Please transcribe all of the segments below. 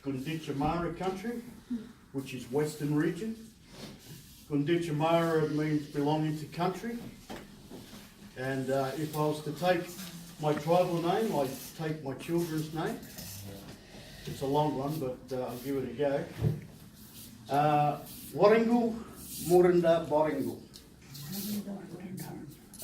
Gunditjmara country, which is Western region. Gunditjmara means belonging to country. And if I was to take my tribal name, I'd take my children's name. It's a long one, but I'll give it a go. Waringu Murinda Boringu.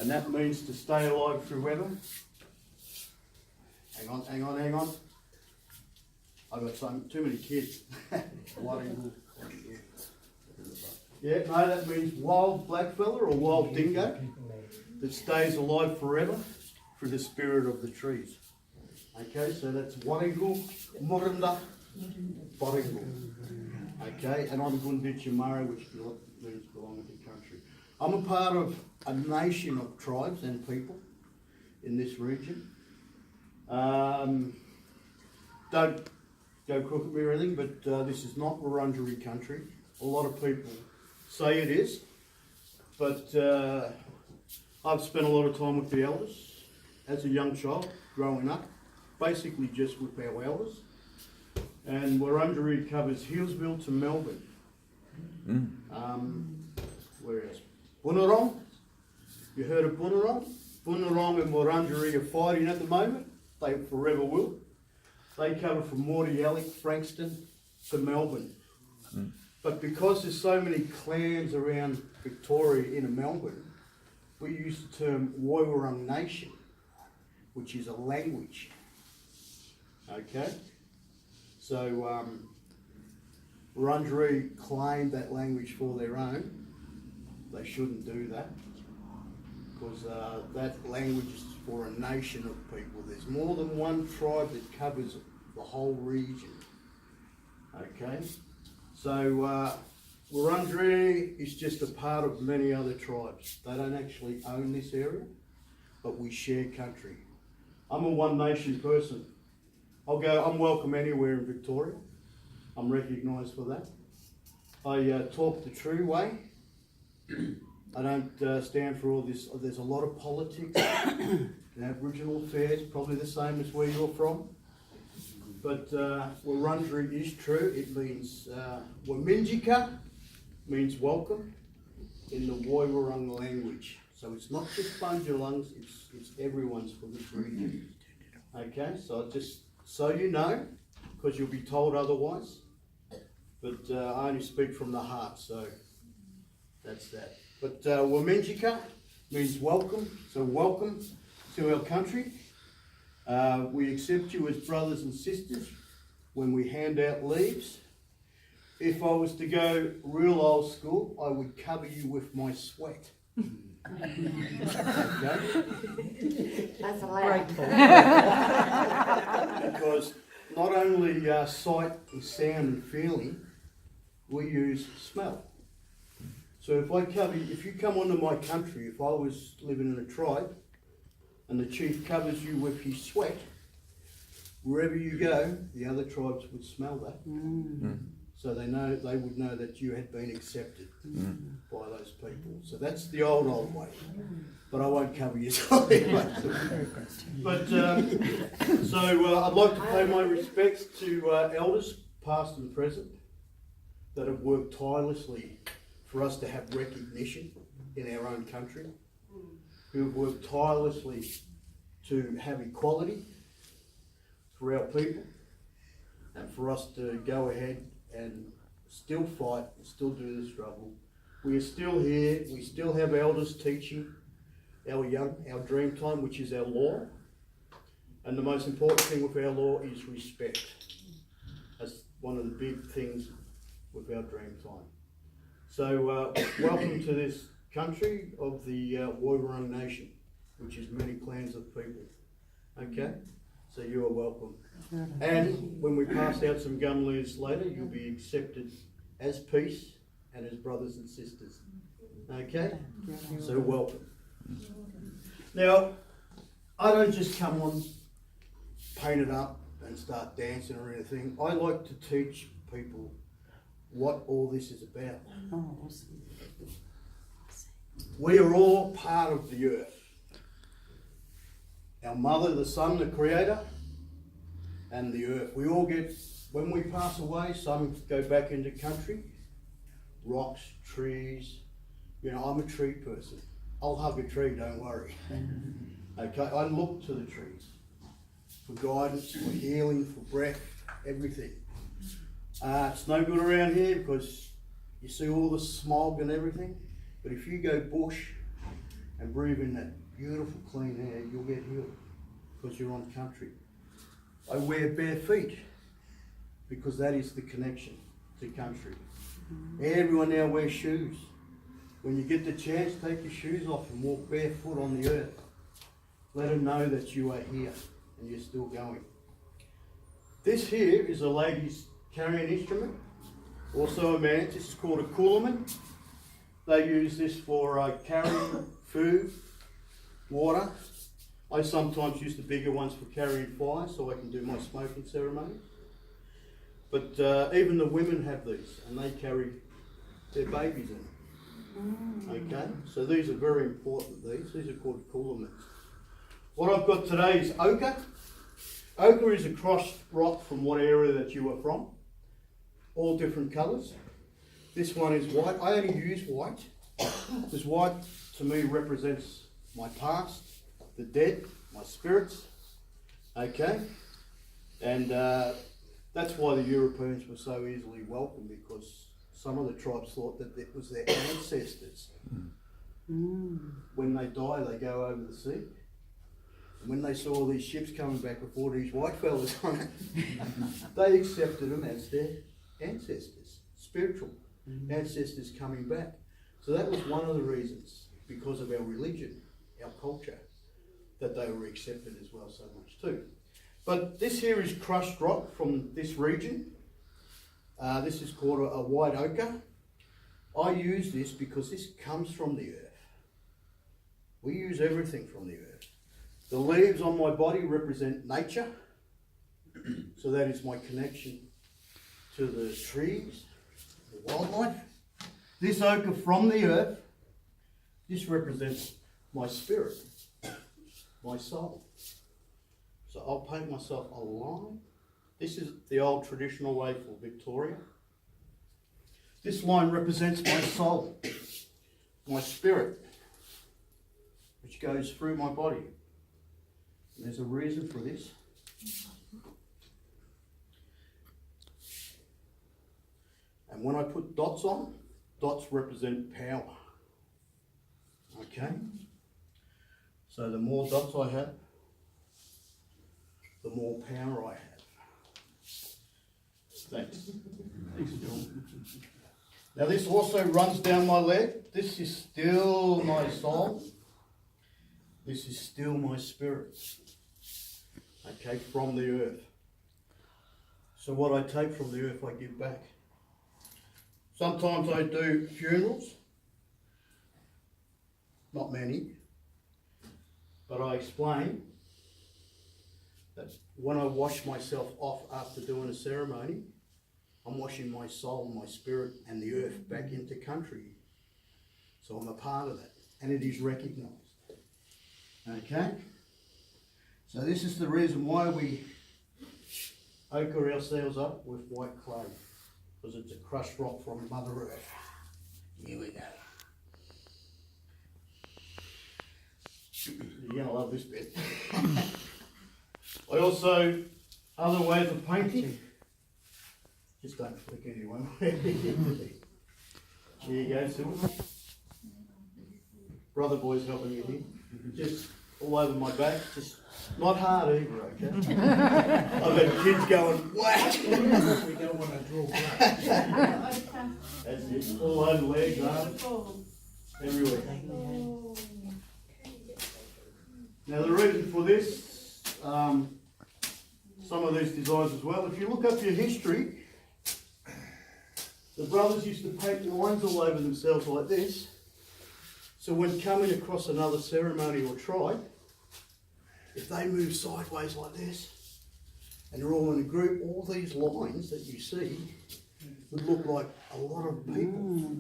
And that means to stay alive through weather. Hang on. I've got too many kids. Waringu. Yeah, no, that means wild blackfella or wild dingo that stays alive forever through the spirit of the trees. Okay, so that's Waringu Murinda Boringu. Okay, and I'm Gunditjmara, which means belonging to country. I'm a part of a nation of tribes and people in this region. Don't go crook at me or anything, but this is not Wurundjeri country. A lot of people say it is, but I've spent a lot of time with the elders as a young child, growing up, basically just with our elders. And Wurundjeri covers Hillsville to Melbourne. Where else? Bunurong. You heard of Bunurong? Bunurong and Wurundjeri are fighting at the moment. They forever will. They cover from Mordialloc, Frankston to Melbourne. But because there's so many clans around Victoria in Melbourne, we use the term Woiwurrung Nation, which is a language. Okay? So Wurundjeri claim that language for their own. They shouldn't do that, because that language is for a nation of people. There's more than one tribe that covers the whole region. Okay? So Wurundjeri is just a part of many other tribes. They don't actually own this area, but we share country. I'm a One Nation person. I'm welcome anywhere in Victoria. I'm recognised for that. I talk the true way. I don't stand for all this. There's a lot of politics in Aboriginal affairs, probably the same as where you're from. But Wurundjeri is true. It means Waminjika means welcome in the Woiwurrung language. So it's not just Bunjalungs, it's everyone's for this region. Okay, so just so you know, because you'll be told otherwise. But I only speak from the heart, so that's that. But Waminjika means welcome, so welcome to our country. We accept you as brothers and sisters when we hand out leaves. If I was to go real old school, I would cover you with my sweat. Okay? That's allowed. Because not only sight and sound and feeling, we use smell. So if you come onto my country, if I was living in a tribe, and the chief covers you with his sweat, wherever you go, the other tribes would smell that. So they would know that you had been accepted by those people. So that's the old way. But I won't cover you. But so I'd like to pay my respects to elders, past and present, that have worked tirelessly for us to have recognition in our own country, who have worked tirelessly to have equality for our people, and for us to go ahead and still fight and still do the struggle. We are still here, we still have elders teaching our dream time, which is our law. And the most important thing with our law is respect. That's one of the big things with our dream time. So welcome to this country of the Woiwurrung Nation, which is many clans of people. Okay? So you are welcome. And when we pass out some gum leaves later, you'll be accepted as peace and as brothers and sisters. Okay? So welcome. Now, I don't just come on, paint it up and start dancing or anything. I like to teach people what all this is about. Oh, awesome. We are all part of the earth. Our mother, the sun, the creator, and the earth. We all get when we pass away, some go back into country, rocks, trees. You know, I'm a tree person. I'll hug a tree, don't worry. Okay, I look to the trees for guidance, for healing, for breath, everything. It's no good around here because you see all the smog and everything, but if you go bush and breathe in that beautiful clean air, you'll get healed because you're on country. I wear bare feet because that is the connection to country. Everyone now wears shoes. When you get the chance, take your shoes off and walk barefoot on the earth. Let them know that you are here and you're still going. This here is a lady's carrying instrument, also a man's. This is called a coolaman. They use this for carrying food, water. I sometimes use the bigger ones for carrying fire so I can do my smoking ceremony. But even the women have these and they carry their babies in them. Okay, so these are very important, these are called coolamans. What I've got today is ochre. Ochre is a crossed rock from what area that you are from. All different colours. This one is white. I only use white because white to me represents my past, the dead, my spirits. Okay, and that's why the Europeans were so easily welcomed, because some of the tribes thought that it was their ancestors. When they die, they go over the sea. And when they saw these ships coming back with all these white fellas on it, they accepted them as their ancestors, spiritual ancestors coming back. So that was one of the reasons, because of our religion, our culture, that they were accepted as well so much too. But this here is crushed rock from this region. This is called a white ochre. I use this because this comes from the earth. We use everything from the earth. The leaves on my body represent nature. So that is my connection to the trees, the wildlife. This ochre from the earth, this represents my spirit, my soul. So I'll paint myself a line. This is the old traditional way for Victoria. This line represents my soul, my spirit, which goes through my body. And there's a reason for this. And when I put dots on, dots represent power. Okay? So the more dots I have, the more power I have. Thanks. Thanks, John. Now this also runs down my leg. This is still my soul. This is still my spirit. Okay, from the earth. So what I take from the earth, I give back. Sometimes I do funerals. Not many. But I explain that when I wash myself off after doing a ceremony, I'm washing my soul, my spirit and the earth back into country. So I'm a part of that, and it is recognised. Okay? So this is the reason why we ochre ourselves up with white clay, because it's a crushed rock from Mother Earth. Here we go. You're going to love this bit. I also, other ways of painting, just don't flick anyone. Here you go, Silver. Brother boy's helping me here. Just all over my back, just not hard either, okay? I've had kids going, whack! We don't want to draw blood. That's it, all over legs, arms, everywhere. Now the reason for this, some of these designs as well, if you look up your history, the brothers used to paint lines all over themselves like this. So when coming across another ceremony or tribe, if they move sideways like this, and you're all in a group, all these lines that you see would look like a lot of people.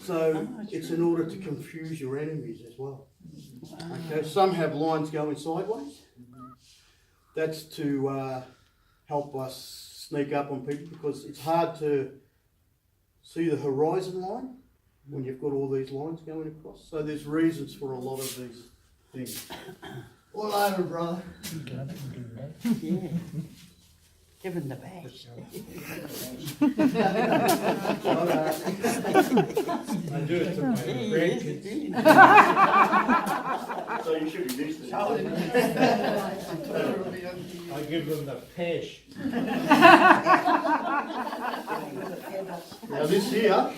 So it's in order to confuse your enemies as well. Okay, some have lines going sideways. That's to help us sneak up on people because it's hard to see the horizon line when you've got all these lines going across. So there's reasons for a lot of these things. All over, brother. Yeah. Give him the bash. I do it to my grandkids. So you should be used to it. I give them the pesh. Now this here,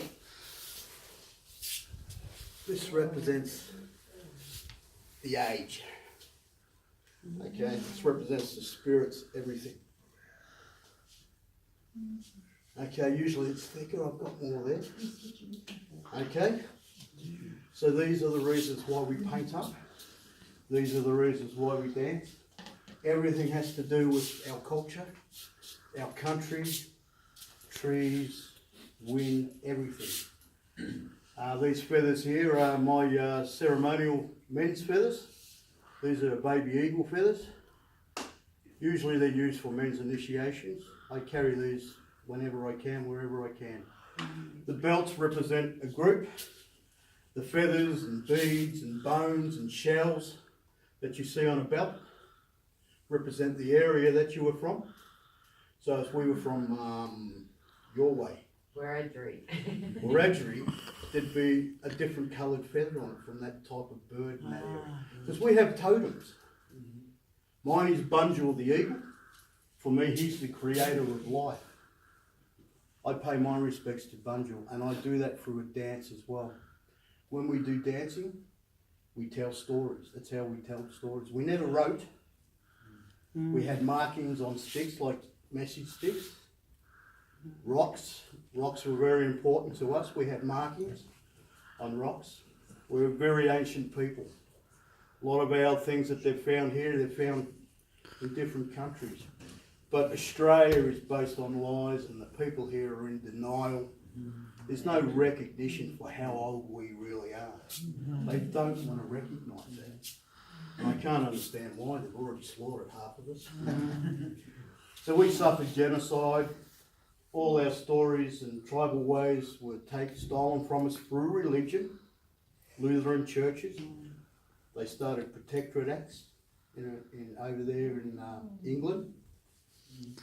this represents the age. Okay, this represents the spirits, everything. Okay, usually it's thicker, I've got more there. Okay, so these are the reasons why we paint up. These are the reasons why we dance. Everything has to do with our culture, our country, trees, wind, everything. These feathers here are my ceremonial men's feathers. These are baby eagle feathers. Usually they're used for men's initiations. I carry these whenever I can, wherever I can. The belts represent a group. The feathers and beads and bones and shells that you see on a belt represent the area that you were from. So if we were from your way, Wiradjuri, there'd be a different coloured feather on it from that type of bird in that area. Because we have totems. Mine is Bunjil the eagle. For me, he's the creator of life. I pay my respects to Bunjil, and I do that through a dance as well. When we do dancing, we tell stories. That's how we tell stories. We never wrote. We had markings on sticks, like message sticks. Rocks. Rocks were very important to us. We had markings on rocks. We're a very ancient people. A lot of our things that they've found here, they've found in different countries. But Australia is based on lies, and the people here are in denial. There's no recognition for how old we really are. They don't want to recognise that. And I can't understand why. They've already slaughtered half of us. So we suffered genocide. All our stories and tribal ways were stolen from us through religion. Lutheran churches. They started protectorate acts over there in England,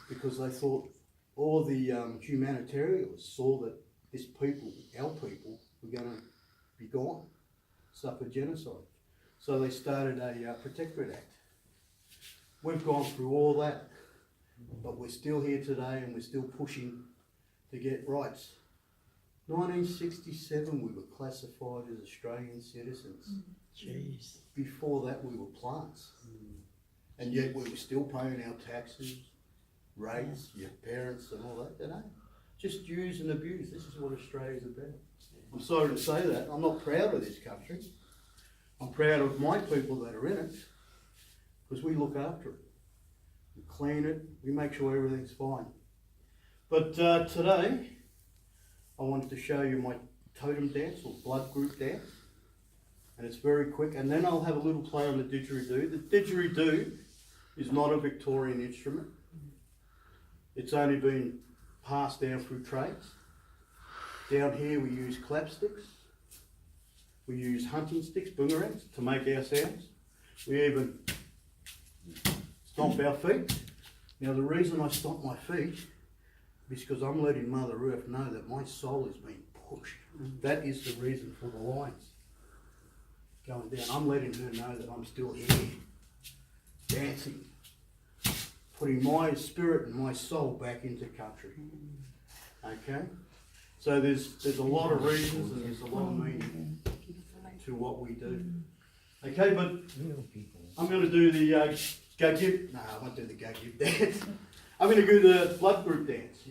because they thought all the humanitarians saw that this people, our people, were going to be gone, suffer genocide. So they started a protectorate act. We've gone through all that, but we're still here today and we're still pushing to get rights. 1967 we were classified as Australian citizens. Jeez. Before that we were plants. And yet we were still paying our taxes, rates, your parents and all that, you know. Just use and abuse. This is what Australia's about. I'm sorry to say that. I'm not proud of this country. I'm proud of my people that are in it, because we look after it. We clean it. We make sure everything's fine. But today, I wanted to show you my totem dance or blood group dance. And it's very quick. And then I'll have a little play on the didgeridoo. The didgeridoo is not a Victorian instrument. It's only been passed down through trades. Down here we use clapsticks. We use hunting sticks, boomerangs, to make our sounds. We even stomp our feet. Now the reason I stomp my feet is because I'm letting Mother Earth know that my soul is being pushed. That is the reason for the lines going down. I'm letting her know that I'm still here, dancing, putting my spirit and my soul back into country. Okay? So there's a lot of reasons and there's a lot of meaning to what we do. Okay, but I'm going to do the go give. No, I won't do the go give dance. I'm going to do the blood group dance.